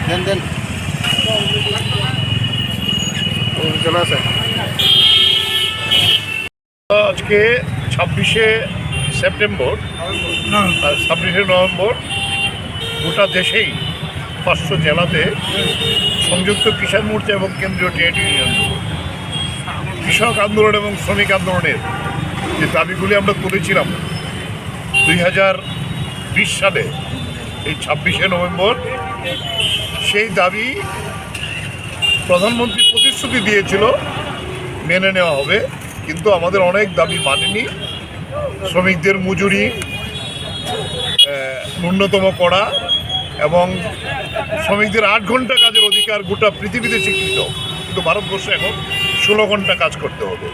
দেন দেন চলে আসে। আজকে 26শে সেপ্টেম্বর আর 26শে নভেম্বর গোটা দেশেই 500 জেলাতে সংযুক্ত কিষাণ মোর্চা এবং কেন্দ্রীয় ট্রেড ইউনিয়ন কৃষক আন্দোলন এবং শ্রমিক আন্দোলনের যে দাবিগুলি আমরা তুলেছিলাম 2020 সালে এই 26শে নভেম্বর, সেই দাবি প্রধানমন্ত্রী প্রতিশ্রুতি দিয়েছিল মেনে নেওয়া হবে, কিন্তু আমাদের অনেক দাবি মানেনি। শ্রমিকদের মজুরি ন্যূনতম করা এবং শ্রমিকদের 8 ঘন্টা কাজের অধিকার গোটা পৃথিবীতে স্বীকৃত, কিন্তু ভারতবর্ষে এখন 16 ঘন্টা কাজ করতে হবে,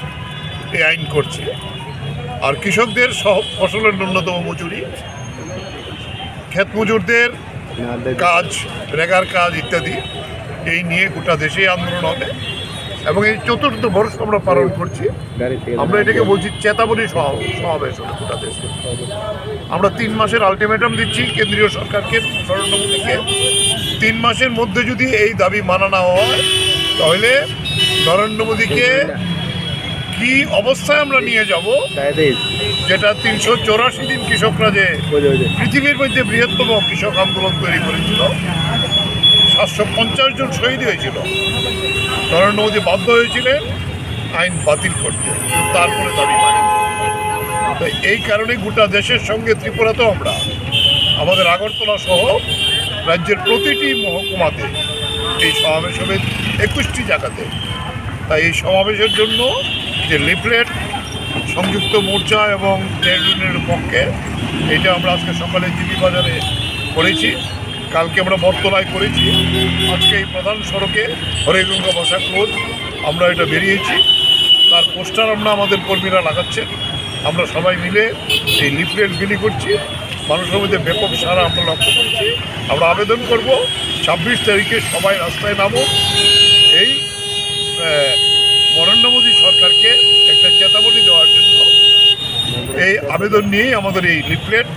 এই আইন করছে। আর কৃষকদের ফসলের ন্যূনতম মজুরি, ক্ষেত মজুরদের কাজ, রেগার কাজ ইত্যাদি, এই নিয়ে গোটা দেশেই আন্দোলন হবে। এবং এই 4র্থ বর্ষ আমরা পালন করছি। আমরা এটাকে বলছি চেতাবনী সমাবেশ হবে গোটা দেশে। আমরা 3 মাসের আলটিমেটাম দিচ্ছি কেন্দ্রীয় সরকারকে, নরেন্দ্র মোদীকে। 3 মাসের মধ্যে যদি এই দাবি মানা না হয়, তাহলে নরেন্দ্র মোদীকে কি অবস্থায় আমরা নিয়ে যাব, যেটা 384 দিন কৃষকরা যে পৃথিবীর মধ্যে বৃহত্তম কৃষক আন্দোলন তৈরি করেছিল, 750 জন শহীদ হয়েছিল। নরেন্দ্র মোদী বাধ্য হয়েছিলেন আইন বাতিল করতে, তারপরে দাবি মানেন। তো এই কারণে গোটা দেশের সঙ্গে ত্রিপুরাতেও আমরা আমাদের আগরতলা সহ রাজ্যের প্রতিটি মহকুমাতে এই সমাবেশ হবে 21টি জায়গাতে। তাই এই সমাবেশের জন্য যে লিফলেট সংযুক্ত মোর্চা এবং ট্রেড ইউনিয়নের পক্ষে, এটা আমরা আজকে সকালে জিবি বাজারে করেছি, কালকে আমরা বটতলায় করেছি, আজকে এই প্রধান সড়কে হরিগঙ্গা বসাক রোড আমরা এটা বেরিয়েছি। তার পোস্টার আমরা আমাদের কর্মীরা লাগাচ্ছেন, আমরা সবাই মিলে এই লিফলেট বিলি করছি। মানুষের মধ্যে ব্যাপক সারা আমরা লক্ষ্য করছি। আমরা আবেদন করব 26 তারিখে সবাই রাস্তায় নামো, এই নরেন্দ্র মোদী সরকারকে একটা চেতাবনী দেওয়ার জন্য এই আবেদন নিয়েই আমাদের এই লিফলেট